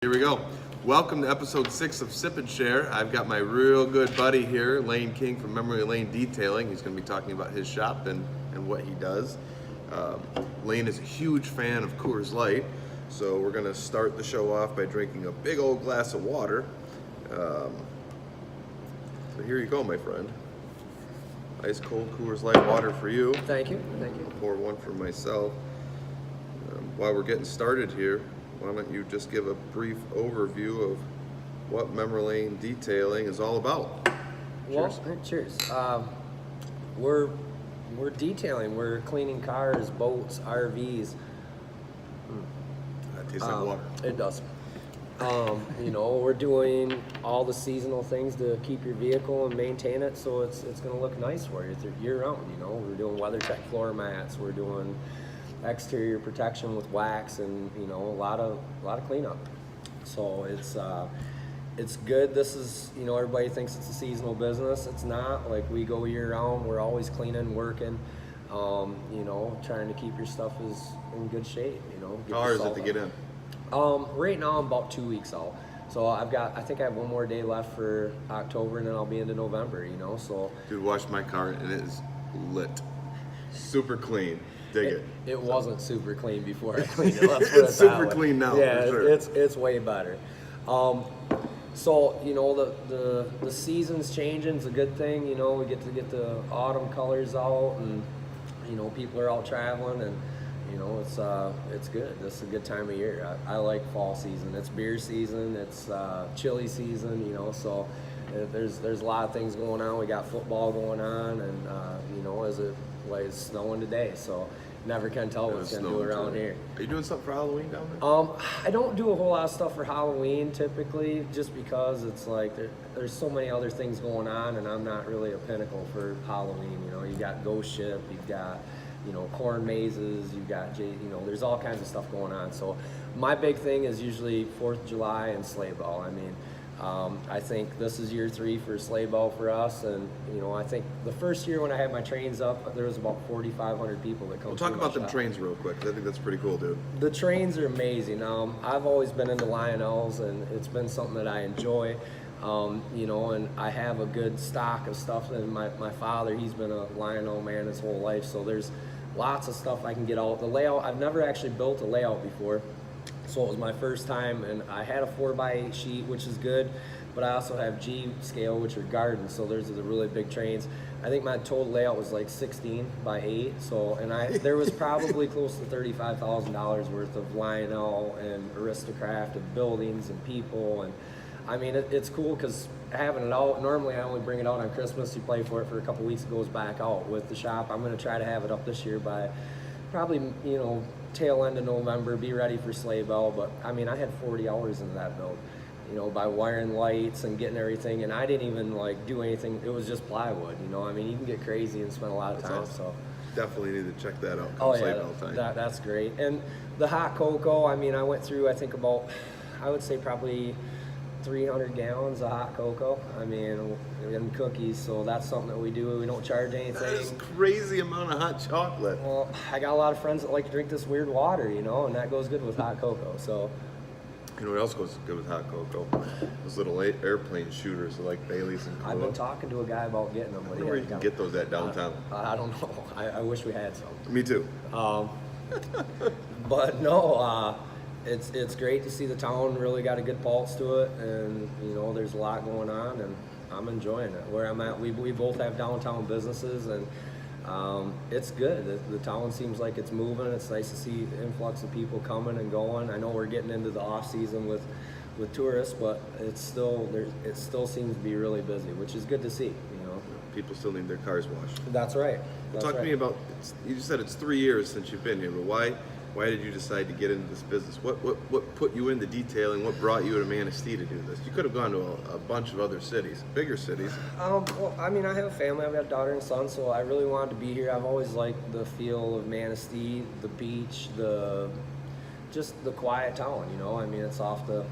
Here we go. Welcome to episode 6 of Sip and Share. I've got my real good buddy here, Lane King from Memory Lane Detailing. He's going to be talking about his shop and what he does. Lane is a huge fan of Coors Light, so we're going to start the show off by drinking a big old glass of water. So here you go, my friend. Ice cold Coors Light water for you. Thank you. Thank you. Pour one for myself. While we're getting started here, why don't you just give a brief overview of what Memory Lane Detailing is all about? Cheers. Well, cheers. We're detailing. We're cleaning cars, boats, RVs. That tastes like water. It does. We're doing all the seasonal things to keep your vehicle and maintain it so it's going to look nice for you year round. We're doing WeatherTech floor mats. We're doing exterior protection with wax and a lot of cleanup. So it's good. This is everybody thinks it's a seasonal business. It's not. Like, we go year round. We're always cleaning, working, trying to keep your stuff in good shape. How hard is it to get in? Right now I'm about 2 weeks out. So I think I have one more day left for October, and then I'll be into November. So Dude, watch my car and it is lit, super clean. Dig it. It wasn't super clean before I cleaned it. Let's put it It's super that way. clean now. Yeah, for sure. it's way better. So the season's changing. It's a good thing. We get to get the autumn colors out, and people are out traveling, and it's good. This is a good time of year. I like fall season. It's beer season. It's chili season. So there's a lot of things going on. We got football going on, and it's snowing today, so never can tell what it's going to do around here. Are you doing something for Halloween down there? I don't do a whole lot of stuff for Halloween typically, just because it's like there's so many other things going on, and I'm not really a pinnacle for Halloween. You got Ghost Ship, you've got corn mazes, you've got there's all kinds of stuff going on. So my big thing is usually 4th of July and sleigh ball. I think this is year 3 for sleigh ball for us, and I think the first year when I had my trains up, there was about 4,500 people that come. We'll talk about them trains real quick, 'cause I think that's pretty cool, dude. The trains are amazing. I've always been into Lionels, and it's been something that I enjoy. And I have a good stock of stuff. And my father, he's been a Lionel man his whole life, so there's lots of stuff I can get out. The layout, I've never actually built a layout before. So it was my first time, and I had a 4x8 sheet, which is good, but I also have G scale, which are gardens, so there's the really big trains. I think my total layout was like 16 by 8, there was probably close to $35,000 worth of Lionel and Aristocraft and buildings and people, and it's cool because having it out, normally I only bring it out on Christmas, you play for it for a couple weeks, it goes back out. With the shop, I'm going to try to have it up this year by probably, tail end of November, be ready for sleigh bell. But I had 40 hours into that build, by wiring lights and getting everything, and I didn't even do anything. It was just plywood. You can get crazy and spend a lot of time. Awesome. So definitely need to check that out. Oh sleigh yeah, bell time. That's great. And the hot cocoa, I went through, I think about, I would say probably 300 gallons of hot cocoa. And cookies, so that's something that we do. We don't charge anything. That is a crazy amount of hot chocolate. Well, I got a lot of friends that like to drink this weird water, and that goes good with hot cocoa. So, what else goes good with hot cocoa? Those little airplane shooters like Bailey's and Kahlua. I've been talking to a guy about getting them. I wonder where you can get those at downtown. I don't know. I wish we had some. Me too. But no, it's great to see the town really got a good pulse to it, and there's a lot going on, and I'm enjoying it. Where I'm at, we both have downtown businesses, and it's good. The town seems like it's moving. It's nice to see the influx of people coming and going. I know we're getting into the off season with tourists, but it still seems to be really busy, which is good to see. People still need their cars washed. That's right. Talk to me about. You said it's 3 years since you've been here, but why did you decide to get into this business? What put you into detailing? What brought you to Manistee to do this? You could have gone to a bunch of other cities, bigger cities. Well, I have a family. I've got a daughter and son, so I really wanted to be here. I've always liked the feel of Manistee, the beach, just the quiet town. It's off the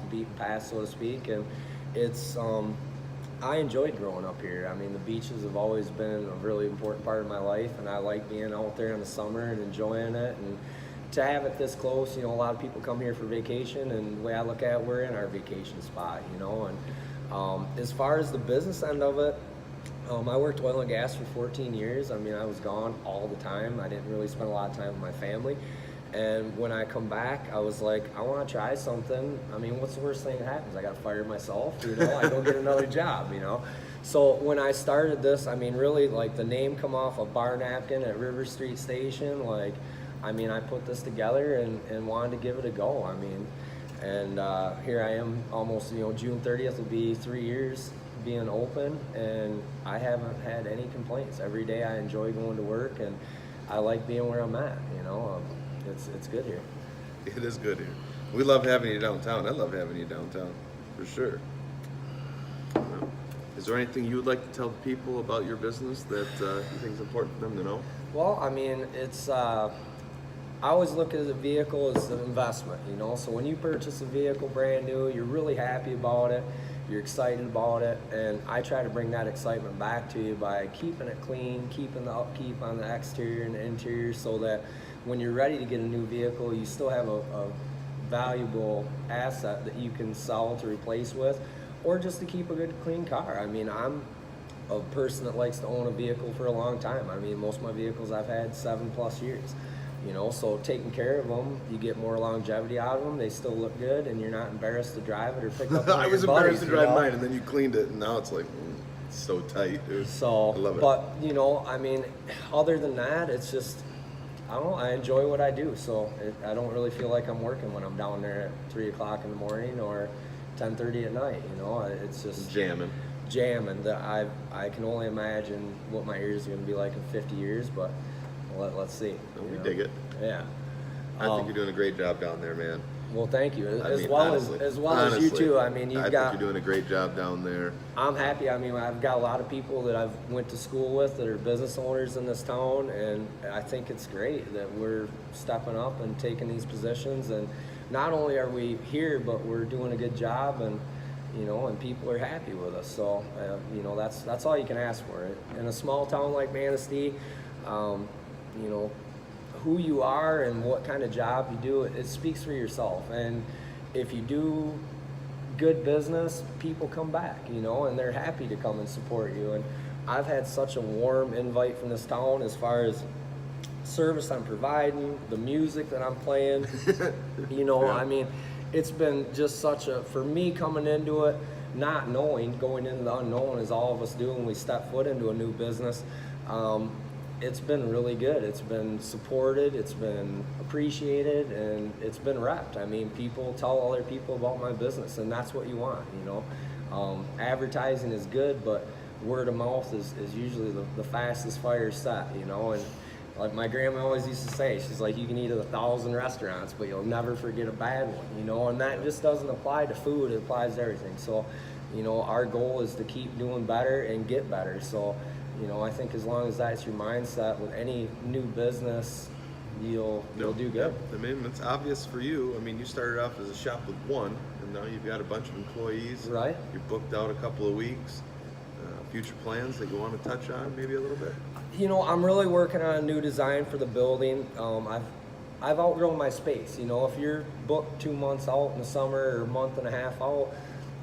beaten path, so to speak, and it's. I enjoyed growing up here. The beaches have always been a really important part of my life, and I like being out there in the summer and enjoying it. And to have it this close, you know, a lot of people come here for vacation, and the way I look at it, we're in our vacation spot, you know. And as far as the business end of it, I worked oil and gas for 14 years. I mean, I was gone all the time. I didn't really spend a lot of time with my family. And when I come back, I was like, I want to try something. I mean, what's the worst thing that happens? I got to fire myself, you know, I go get another job, you know. So when I started this, I mean, really, like, the name come off a bar napkin at River Street Station. Like, I mean, I put this together and wanted to give it a go. I mean, and here I am almost, you know, June 30th will be 3 years being open, and I haven't had any complaints. Every day I enjoy going to work, and I like being where I'm at, you know. It's good here. It is good here. We love having you downtown. I love having you downtown, for sure. Is there anything you would like to tell the people about your business that you think is important for them to know? Well, I mean, it's I always look at a vehicle as an investment, you know. So when you purchase a vehicle brand new, you're really happy about it, you're excited about it, and I try to bring that excitement back to you by keeping it clean, keeping the upkeep on the exterior and the interior, so that when you're ready to get a new vehicle, you still have a valuable asset that you can sell to replace with, or just to keep a good clean car. I mean, I'm a person that likes to own a vehicle for a long time. I mean, most of my vehicles I've had 7+ years, you know, so taking care of them, you get more longevity out of them. They still look good, and you're not embarrassed to drive it or pick up one I of was your embarrassed buddies, to drive you know? mine, and then you cleaned it, and now it's like, it's so tight, dude. So, I love it. but, you know, I mean, other than that, it's just, I don't know, I enjoy what I do, so I don't really feel like I'm working when I'm down there at 3 o'clock in the morning or 10:30 at night, you know. It's just Jamming. that I can only imagine what my ears are going to be like in 50 years, but let's see. We know. dig it. Yeah. I think you're doing a great job down there, man. Well, thank you. I As mean, well honestly, as you too. I mean, I think you're doing a great job down there. I'm happy. I mean, I've got a lot of people that I've went to school with that are business owners in this town, and I think it's great that we're stepping up and taking these positions. And not only are we here, but we're doing a good job, and you know, and people are happy with us. So, you know, that's all you can ask for. In a small town like Manistee, you know, who you are and what kind of job you do, it speaks for yourself. And if you do good business, people come back, you know, and they're happy to come and support you. And I've had such a warm invite from this town as far as service I'm providing, the music that I'm playing, you know. Yeah. I mean, it's been just such a, for me coming into it, not knowing, going into the unknown as all of us do when we step foot into a new business, it's been really good. It's been supported, it's been appreciated, and it's been repped. I mean, people tell other people about my business, and that's what you want, you know. Advertising is good, but word of mouth is usually the fastest fire set, you know. And like my grandma always used to say, she's like, you can eat at 1,000 restaurants, but you'll never forget a bad one, you know. And that just doesn't apply to food, it applies to everything. So, you know, our goal is to keep doing better and get better. So, you know, I think as long as that's your mindset with any new business, you'll do good. I mean, it's obvious for you. I mean, you started off as a shop with one, and now you've got a bunch of employees. Right. You're booked out a couple of weeks. Future plans that you want to touch on maybe a little bit? You know, I'm really working on a new design for the building. I've outgrown my space. You know, if you're booked 2 months out in the summer or a month and a half out,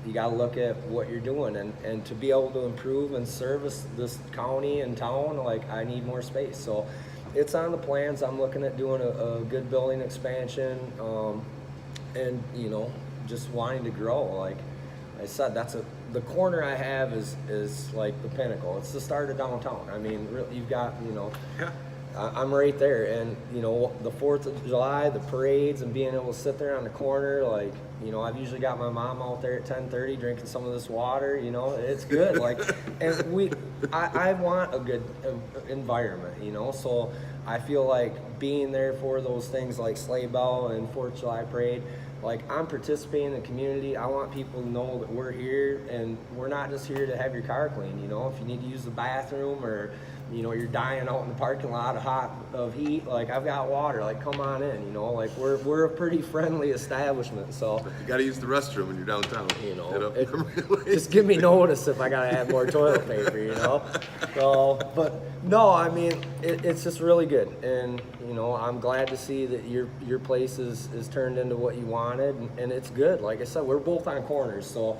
you got to look at what you're doing, and to be able to improve and service this county and town, like, I need more space. So it's on the plans. I'm looking at doing a good building expansion, and you know, just wanting to grow. Like I said, the corner I have is like the pinnacle. It's the start of downtown. I mean, you've got, you know, Yeah. I'm right there, and you know, the 4th of July, the parades, and being able to sit there on the corner, like, you know, I've usually got my mom out there at 10:30 drinking some of this water. You know, it's good. Like, and I want a good environment. You know, so I feel like being there for those things like Sleigh Bell and 4th of July parade. Like, I'm participating in the community. I want people to know that we're here, and we're not just here to have your car cleaned. You know, if you need to use the bathroom or you're dying out in the parking lot of heat. Like, I've got water. Like, come on in. Like, we're a pretty friendly establishment. So You got to use the restroom when you're downtown. Hit up just give me notice if I gotta add more toilet paper. So, but no, I mean, it's just really good, and I'm glad to see that your place is turned into what you wanted, and it's good. Like I said, we're both on corners, so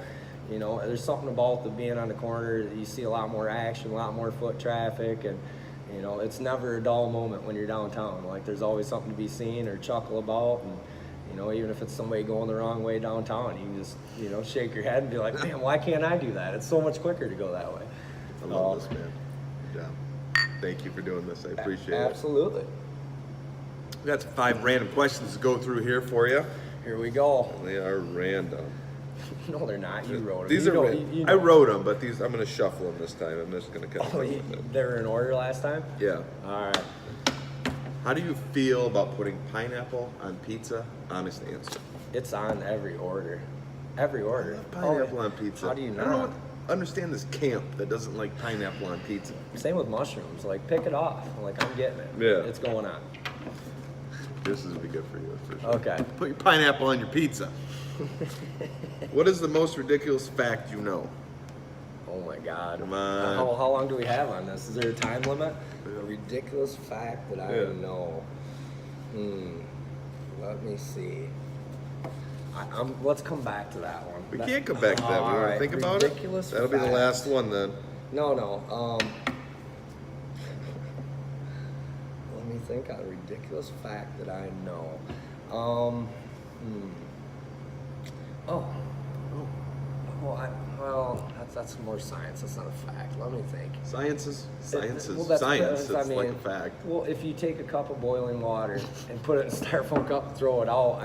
there's something about the being on the corner that you see a lot more action, a lot more foot traffic, and it's never a dull moment when you're downtown. Like, there's always something to be seen or chuckle about, and even if it's somebody going the wrong way downtown, you can just shake your head and be like, man, why can't I do that? It's so much quicker to go that way. I love this, man. Good job. Thank you for doing this. I appreciate it. Absolutely. We got some 5 random questions to go through here for you. Here we go. They are random. No, they're not. You wrote them. These are I wrote them, but these I'm going to shuffle them this time. I'm just going to cut them. They were in order last time? Yeah. All right. How do you feel about putting pineapple on pizza? Honest answer. It's on every order. Every order. Pineapple on pizza. How do you I don't not? understand this camp that doesn't like pineapple on pizza. Same with mushrooms. Like, pick it off. Like, I'm getting it. Yeah. It's going on. This is be good for you, for sure. Okay. Put your pineapple on your pizza. What is the most ridiculous fact you know? Oh my God. Come on. How long do we have on this? Is there a time limit? A ridiculous fact that I know. Let me see. Let's come back to that one. We can't come back to that. We want to think about it? That'll be the last one then. No. Let me think of a ridiculous fact that I know. That's more science. That's not a fact. Let me think. Science is science. It's like a fact. Well, if you take a cup of boiling water and put it in a styrofoam cup and throw it out,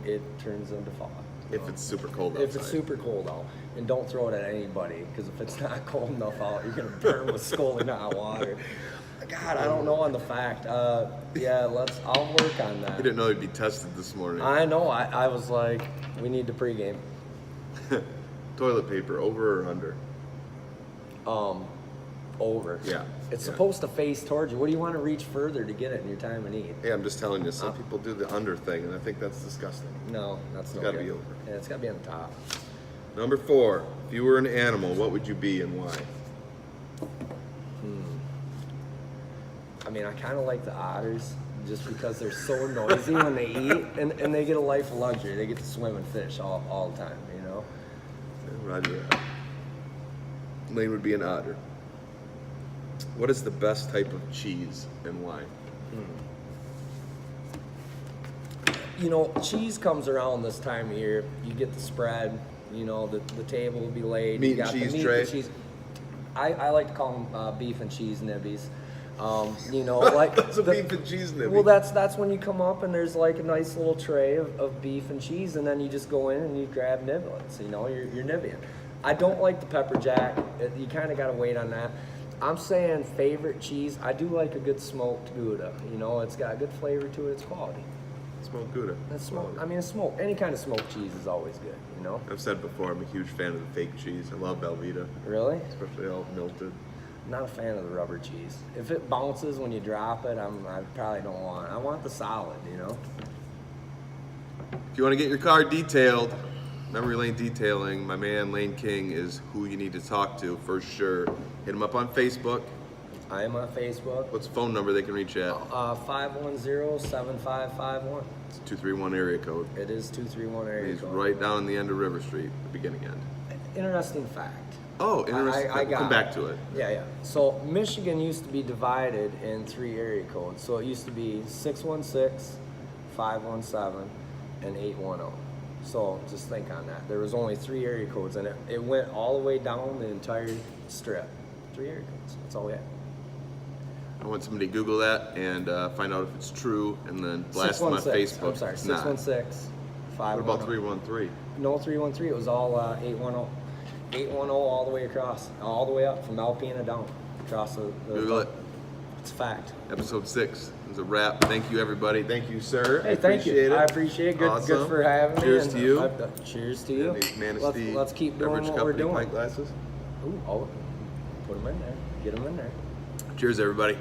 it turns into fog. If it's super cold outside. If it's super cold out. And don't throw it at anybody, because if it's not cold enough out, you're going to burn with scalding hot water. God, I don't know on the fact. I'll work on that. You didn't know it'd be tested this morning. I know. I was like, we need to pregame. Toilet paper, over or under? Over. Yeah. It's supposed to face towards you. What do you want to reach further to get it in your time of need? Yeah, I'm just telling you, some people do the under thing, and I think that's disgusting. No, that's not. It's got to be over. Yeah, it's got to be on the top. Number 4, if you were an animal, what would you be and why? I kind of like the otters, just because they're so noisy when they eat, and they get a life of luxury. They get to swim and fish all the time, Roger that. Lane would be an otter. What is the best type of cheese and why? Cheese comes around this time of year. You get the spread. The table will be laid. Meat you got and cheese the meat, tray. the cheese. I like to call them beef and cheese nibbies. Like That's a beef and cheese nibby. Well, that's when you come up and there's like a nice little tray of beef and cheese, and then you just go in and you grab niblets. You're nibbing. I don't like the pepper jack. You kind of got to wait on that. I'm saying favorite cheese. I do like a good smoked Gouda. It's got a good flavor to it. It's quality. Smoked Gouda. That's smoked. Smoked. Any kind of smoked cheese is always good. I've said before, I'm a huge fan of the fake cheese. I love Velveeta. Really? Especially all melted. Not a fan of the rubber cheese. If it bounces when you drop it, I probably don't want it. I want the solid, If you want to get your car detailed, Memory Lane Detailing, my man Lane King is who you need to talk to for sure. Hit him up on Facebook. I am on Facebook. What's the phone number they can reach you at? 510-7551. It's 231 area code. It is 231 area He's code. right down the end of River Street, the beginning end. Interesting fact. Oh, interesting. We'll come back to it. Yeah. So Michigan used to be divided in 3 area codes. So it used to be 616, 517, and 810. So just think on that. There was only 3 area codes, and it went all the way down the entire strip. 3 area codes. That's all we had. I want somebody to Google that and find out if it's true, and then blast them on 616. Facebook. I'm sorry, It's not. 616, 510. What about 313? No, 313. It was all 810. 810 all the way across, all the way up from Alpena down across the Google it. It's a fact. Episode 6 is a wrap. Thank you, everybody. Thank you, sir. Hey, thank you. Appreciate it. I appreciate it. Good, Awesome. good for having me. Cheers and, to you. Cheers to you. And these Manistee Let's keep doing Beverage what we're Company doing. pint glasses. Ooh, put them in there. Get them in there. Cheers, everybody.